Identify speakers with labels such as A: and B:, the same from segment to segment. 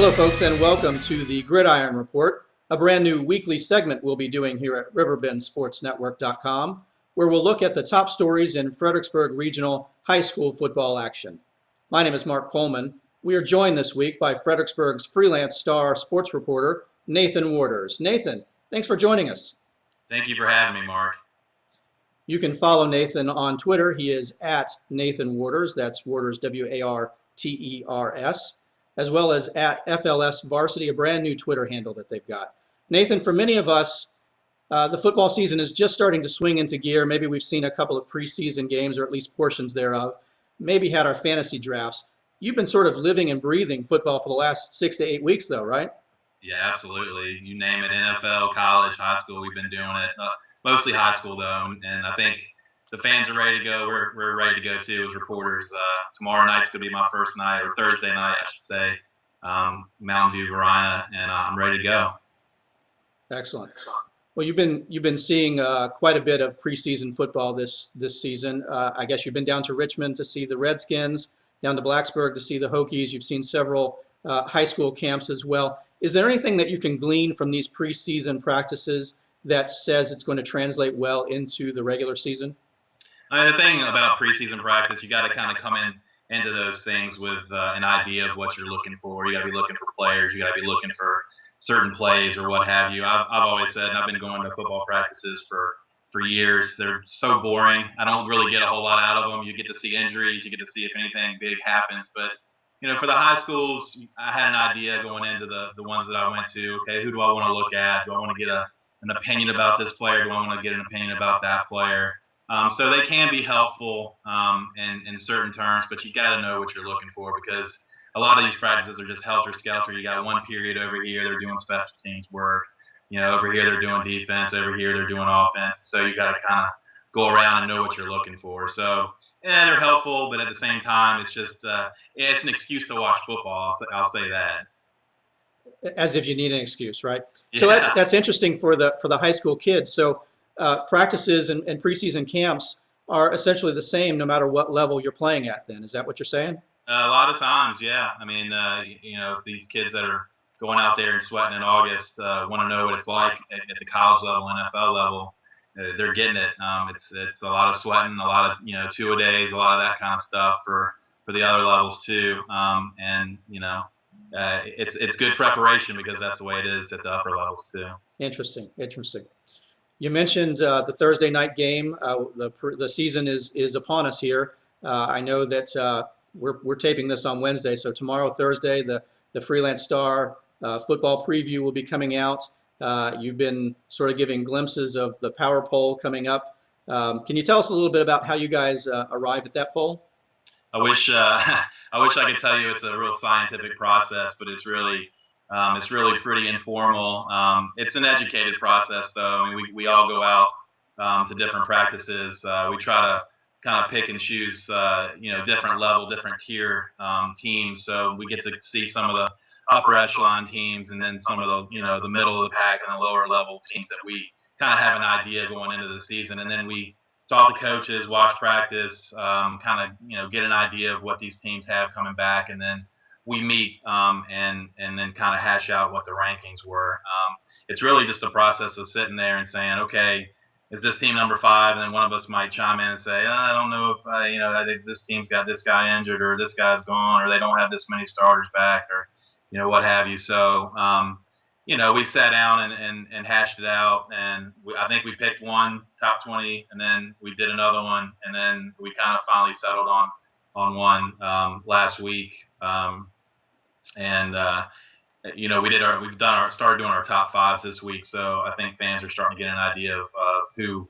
A: Hello, folks, and welcome to the Gridiron Report, a brand new weekly segment we'll be doing here at riverbendsportsnetwork.com, where we'll look at the top stories in Fredericksburg Regional High School football action. My name is Mark Coleman. We are joined this week by Fredericksburg's freelance star sports reporter, Nathan Waters. Nathan, thanks for joining us.
B: Thank you for having me, Mark.
A: You can follow Nathan on Twitter. He is at Nathan Waters. That's Waters, W-A-R-T-E-R-S, as well as at FLS Varsity, a brand new Twitter handle that they've got. Nathan, for many of us, the football season is just starting to swing into gear. Maybe we've seen a couple of preseason games, or at least portions thereof. Maybe had our fantasy drafts. You've been sort of living and breathing football for the last 6 to 8 weeks, though, right?
B: Yeah, absolutely. You name it, NFL, college, high school, we've been doing it. Mostly high school, though, and I think the fans are ready to go. We're ready to go, too, as reporters. Tomorrow night's going to be my first night, or Thursday night, I should say, Mountain View, Varina, and I'm ready to go.
A: Excellent. Well, you've been seeing quite a bit of preseason football this season. I guess you've been down to Richmond to see the Redskins, down to Blacksburg to see the Hokies. You've seen several high school camps as well. Is there anything that you can glean from these preseason practices that says it's going to translate well into the regular season?
B: The thing about preseason practice, you got to kind of come into those things with an idea of what you're looking for. You got to be looking for players. You got to be looking for certain plays or what have you. I've always said, and I've been going to football practices for years, they're so boring. I don't really get a whole lot out of them. You get to see injuries. You get to see if anything big happens. But, for the high schools, I had an idea going into the ones that I went to. Okay, who do I want to look at? Do I want to get an opinion about this player? Do I want to get an opinion about that player? So they can be helpful in certain terms, but you got to know what you're looking for, because a lot of these practices are just helter-skelter. You got one period over here, they're doing special teams work. Over here they're doing defense. Over here they're doing offense. So you got to kind of go around and know what you're looking for. So, yeah, they're helpful, but at the same time, it's just it's an excuse to watch football. I'll say that.
A: As if you need an excuse, right?
B: Yeah.
A: So that's interesting for the high school kids. So practices and preseason camps are essentially the same no matter what level you're playing at then. Is that what you're saying?
B: A lot of times, yeah. I mean, these kids that are going out there and sweating in August want to know what it's like at the college level, NFL level. They're getting it. It's a lot of sweating, a lot of two-a-days, a lot of that kind of stuff for the other levels too. It's good preparation, because that's the way it is at the upper levels too.
A: Interesting. You mentioned the Thursday night game. The season is upon us here. I know that we're taping this on Wednesday, so tomorrow, Thursday, the Freelance Star football preview will be coming out. You've been sort of giving glimpses of the power poll coming up. Can you tell us a little bit about how you guys arrived at that poll?
B: I wish I could tell you it's a real scientific process, but it's really pretty informal. It's an educated process, though. I mean, we all go out to different practices. We try to kind of pick and choose, different level, different tier teams. So we get to see some of the upper echelon teams, and then some of the the middle of the pack and the lower level teams that we kind of have an idea going into the season. And then we talk to coaches, watch practice, kind of get an idea of what these teams have coming back, and then we meet and then kind of hash out what the rankings were. It's really just a process of sitting there and saying, okay, is this team number 5? And then one of us might chime in and say, I don't know if I think this team's got this guy injured, or this guy's gone, or they don't have this many starters back, or what have you. So we sat down and hashed it out, and I think we picked one top 20, and then we did another one, and then we kind of finally settled on one last week. Started doing our top 5s this week. So I think fans are starting to get an idea of who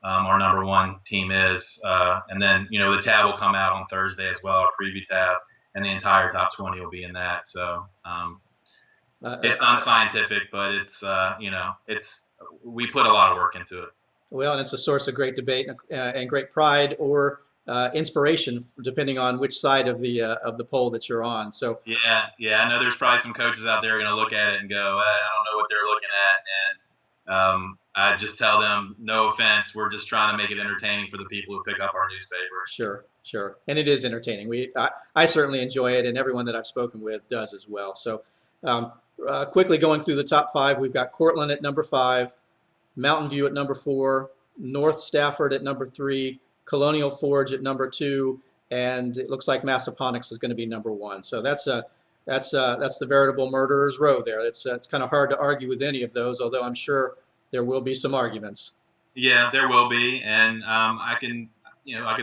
B: our number 1 team is. And then, the tab will come out on Thursday as well, our preview tab, and the entire top 20 will be in that. So it's unscientific, but we put a lot of work into it.
A: Well, and it's a source of great debate and great pride, or inspiration, depending on which side of the poll that you're on. So
B: yeah, I know there's probably some coaches out there going to look at it and go, I don't know what they're looking at, and I just tell them, no offense, we're just trying to make it entertaining for the people who pick up our newspaper.
A: Sure, and it is entertaining. I certainly enjoy it, and everyone that I've spoken with does as well. So Quickly going through the top 5, we've got Cortland at number 5, Mountain View at number 4, North Stafford at number 3, Colonial Forge at number 2, and it looks like Massaponax is going to be number 1. So that's the veritable murderer's row there. It's kind of hard to argue with any of those, although I'm sure there will be some arguments.
B: Yeah, there will be, and I can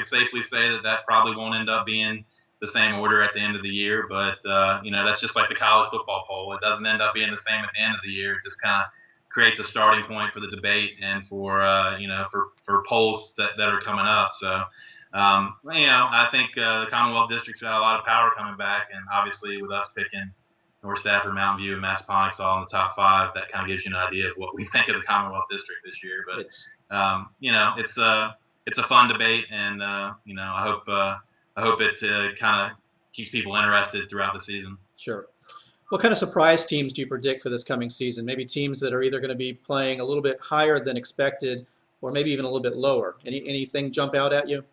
B: safely say that probably won't end up being the same order at the end of the year. But that's just like the college football poll. It doesn't end up being the same at the end of the year. It just kind of creates a starting point for the debate and for for polls that are coming up. So I think the Commonwealth District's got a lot of power coming back, and obviously with us picking North Stafford, Mountain View, and Massaponax all in the top 5, that kind of gives you an idea of what we think of the Commonwealth District this year. But it's a fun debate, and I hope it kind of keeps people interested throughout the season.
A: Sure. What kind of surprise teams do you predict for this coming season? Maybe teams that are either going to be playing a little bit higher than expected, or maybe even a little bit lower. Anything jump out at you?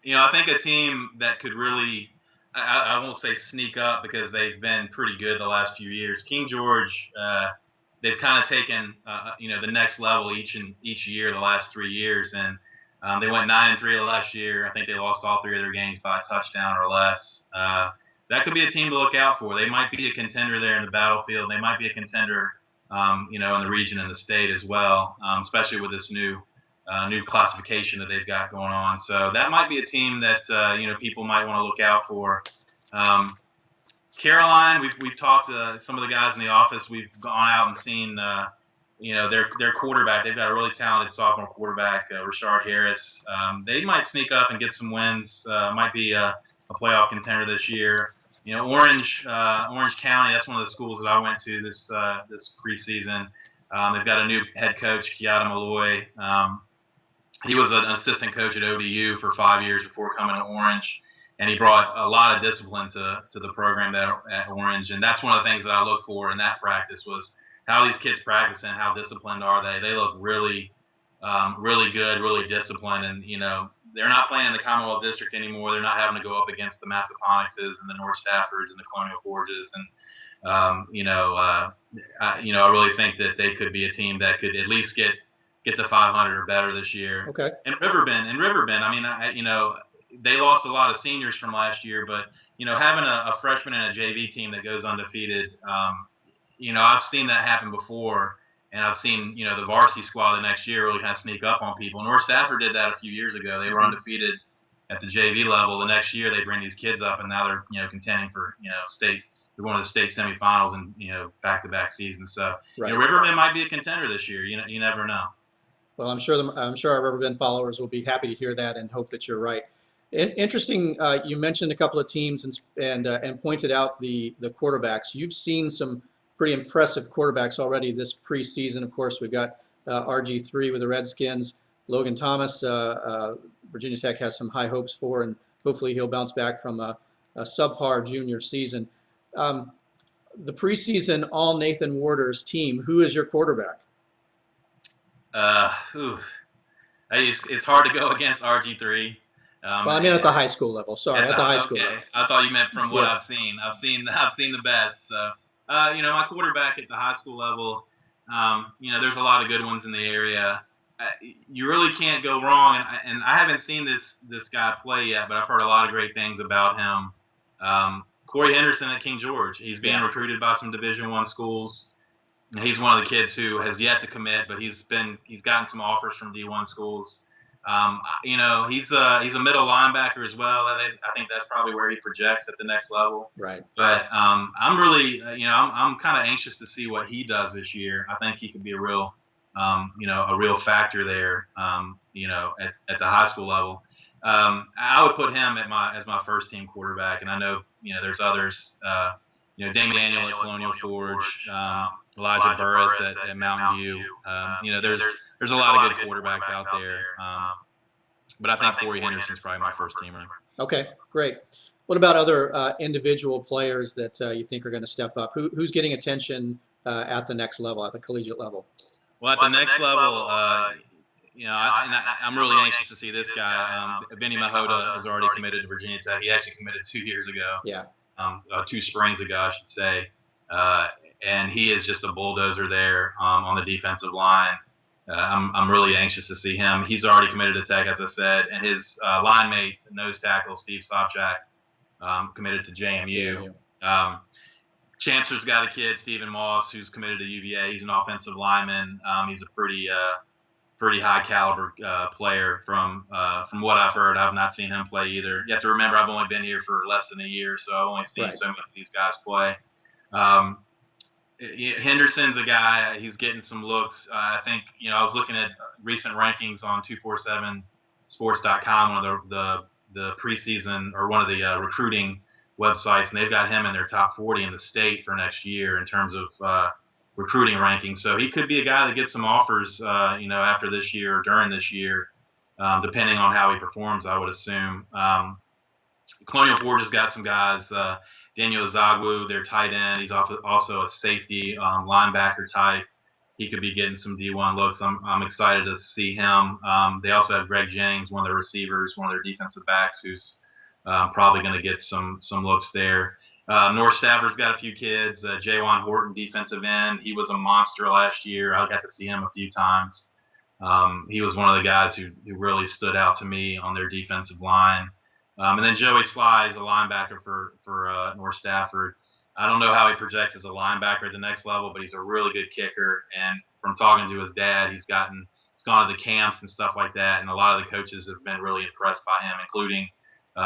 B: I think a team that could really, I won't say sneak up because they've been pretty good the last few years. King George, they've kind of taken the next level each year the last 3 years, and they went 9-3 last year. I think they lost all 3 of their games by a touchdown or less. That could be a team to look out for. They might be a contender there in the battlefield. They might be a contender, in the region and the state as well, especially with this new classification that they've got going on. So that might be a team that people might want to look out for. Caroline, we've talked to some of the guys in the office. We've gone out and seen their quarterback. They've got a really talented sophomore quarterback, Rashard Harris. They might sneak up and get some wins. Might be a playoff contender this year. Orange County. That's one of the schools that I went to this preseason. They've got a new head coach, Kiata Malloy. He was an assistant coach at ODU for 5 years before coming to Orange, and he brought a lot of discipline to the program at Orange. And that's one of the things that I look for in that practice was how these kids practice and how disciplined are they. They look really, really good, really disciplined, and they're not playing in the Commonwealth District anymore. They're not having to go up against the Massaponaxes and the North Staffords and the Colonial Forges. And I really think that they could be a team that could at least get to 500 or better this year.
A: Okay.
B: And Riverbend. I mean, they lost a lot of seniors from last year, but having a freshman and a JV team that goes undefeated, I've seen that happen before. And I've seen, the varsity squad the next year really kind of sneak up on people. North Stafford did that a few years ago. They were undefeated at the JV level. The next year they bring these kids up, and now they're, contending for, state. They're going to the state semifinals and, back-to-back seasons. So,
A: right.
B: Riverbend might be a contender this year. You never know.
A: Well, I'm sure our Riverbend followers will be happy to hear that and hope that you're right. Interesting. You mentioned a couple of teams and pointed out the quarterbacks. You've seen some pretty impressive quarterbacks already this preseason. Of course, we've got RG3 with the Redskins. Logan Thomas, Virginia Tech has some high hopes for, and hopefully he'll bounce back from a subpar junior season. The preseason all Nathan Warders team, who is your quarterback?
B: It's hard to go against RG3.
A: Well, I mean at the high school level. Sorry, at the high school level.
B: I thought you meant from what I've seen. I've seen the best. So, my quarterback at the high school level, there's a lot of good ones in the area. You really can't go wrong. And I haven't seen this guy play yet, but I've heard a lot of great things about him. Corey Henderson at King George. He's being recruited by some Division I schools. He's one of the kids who has yet to commit, but he's gotten some offers from D1 schools. He's a middle linebacker as well. I think that's probably where he projects at the next level.
A: Right.
B: But I'm really, I'm kind of anxious to see what he does this year. I think he could be a real factor there. At the high school level. I would put him as my first team quarterback, and I know there's others. Damon Daniel at Colonial Forge. Elijah Burris at Mountain View. There's a lot of good quarterbacks out there. But I think Corey Henderson's probably my first teamer.
A: Okay, great. What about other individual players that you think are going to step up? Who's getting attention at the next level, at the collegiate level?
B: Well, at the next level, I'm really anxious to see this guy. Benny Mahota has already committed to Virginia Tech. He actually committed 2 years ago.
A: Yeah.
B: 2 springs ago, I should say. and he is just a bulldozer there on the defensive line. I'm really anxious to see him. He's already committed to Tech, as I said, and his line mate, nose tackle Steve Sobchak, committed to JMU. Chancellor's got a kid, Stephen Moss, who's committed to UVA. He's an offensive lineman. He's a pretty high caliber player from what I've heard. I've not seen him play either. You have to remember, I've only been here for less than a year, so I've only seen so many of these guys play. Henderson's a guy. He's getting some looks. I think I was looking at recent rankings on 247sports.com, one of the preseason or one of the recruiting websites, and they've got him in their top 40 in the state for next year in terms of recruiting rankings. So he could be a guy that gets some offers, after this year or during this year, depending on how he performs, I would assume. Colonial Forge has got some guys. Daniel Zagwu, their tight end. He's also a safety linebacker type. He could be getting some D1 looks. I'm excited to see him. They also have Greg Jennings, one of their receivers, one of their defensive backs, who's probably going to get some looks there. North Stafford's got a few kids. Jaywan Horton, defensive end. He was a monster last year. I got to see him a few times. He was one of the guys who really stood out to me on their defensive line. And then Joey Sly is a linebacker for North Stafford. I don't know how he projects as a linebacker at the next level, but he's a really good kicker. And from talking to his dad, he's gone to the camps and stuff like that. And a lot of the coaches have been really impressed by him, including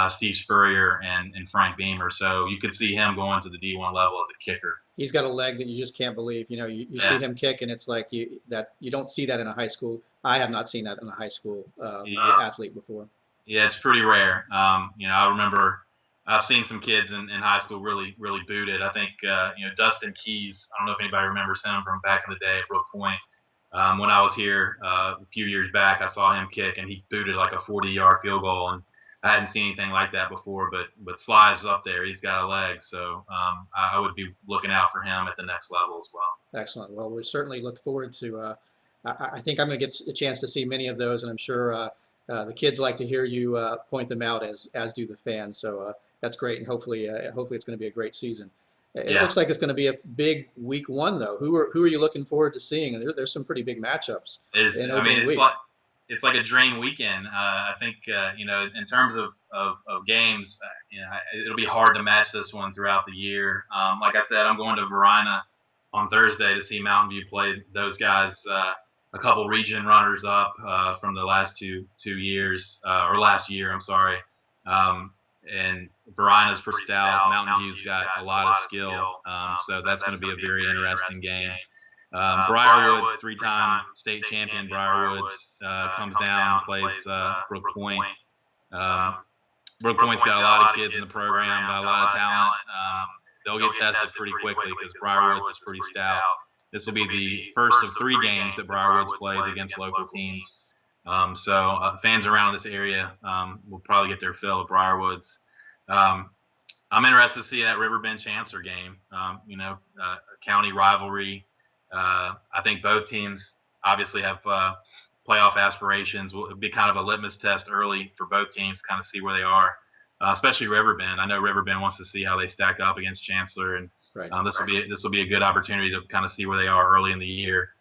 B: Steve Spurrier and Frank Beamer. So you could see him going to the D1 level as a kicker.
A: He's got a leg that you just can't believe. You see him kick, and it's like you don't see that in a high school. I have not seen that in a high school athlete before.
B: Yeah, it's pretty rare. I remember I've seen some kids in high school really, really booted. I think, Dustin Keys, I don't know if anybody remembers him from back in the day at Brook Point. When I was here a few years back, I saw him kick, and he booted like a 40-yard field goal, and I hadn't seen anything like that before. But Sly's up there. He's got a leg, so I would be looking out for him at the next level as well.
A: Excellent. Well, we certainly look forward to I think I'm going to get a chance to see many of those, and I'm sure the kids like to hear you point them out, as do the fans. So that's great, and hopefully it's going to be a great season. It looks like it's going to be a big week one, though. Who are you looking forward to seeing? And there's some pretty big matchups in opening week.
B: It's like a dream weekend. I think in terms of games, it'll be hard to match this one throughout the year. Like I said, I'm going to Varina on Thursday to see Mountain View play those guys. A couple region runners up from the last two years, or last year, I'm sorry. And Varina's pretty stout. Mountain View's got a lot of skill, so that's going to be a very interesting game. Briarwood's three-time state champion. Briarwood's comes down and plays Brook Point. Brook Point's got a lot of kids in the program, got a lot of talent. They'll get tested pretty quickly because Briarwood's is pretty stout. This will be the first of 3 games that Briarwoods plays against local teams. So fans around this area will probably get their fill of Briarwoods. I'm interested to see that Riverbend Chancellor game. A county rivalry. I think both teams obviously have playoff aspirations. Will be kind of a litmus test early for both teams, kind of see where they are, especially Riverbend. I know Riverbend wants to see how they stack up against Chancellor, and this will be a good opportunity to kind of see where they are early in the year.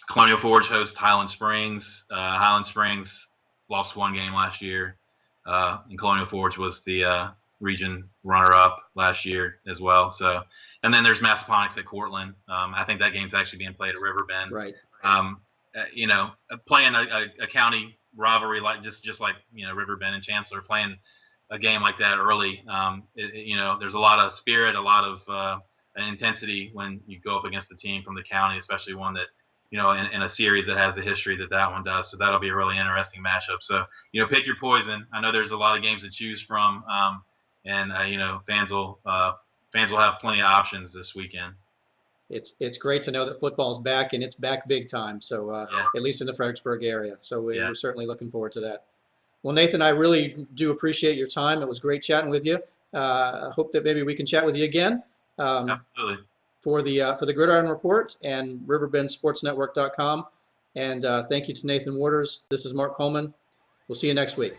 B: Colonial Forge hosts Highland Springs. Highland Springs lost 1 game last year, and Colonial Forge was the region runner-up last year as well. So, and then there's Massaponax at Cortland. I think that game's actually being played at Riverbend.
A: Right.
B: Playing a county rivalry like just like Riverbend and Chancellor, playing a game like that early. There's a lot of spirit, a lot of intensity when you go up against a team from the county, especially one that in a series that has the history that one does. So that'll be a really interesting matchup. So pick your poison. I know there's a lot of games to choose from, and fans will have plenty of options this weekend.
A: It's great to know that football's back, and it's back big time. So at least in the Fredericksburg area. So we're certainly looking forward to that. Well, Nathan, I really do appreciate your time. It was great chatting with you. I hope that maybe we can chat with you again.
B: Absolutely.
A: For the Gridiron Report and riverbendsportsnetwork.com. And thank you to Nathan Waters. This is Mark Coleman. We'll see you next week.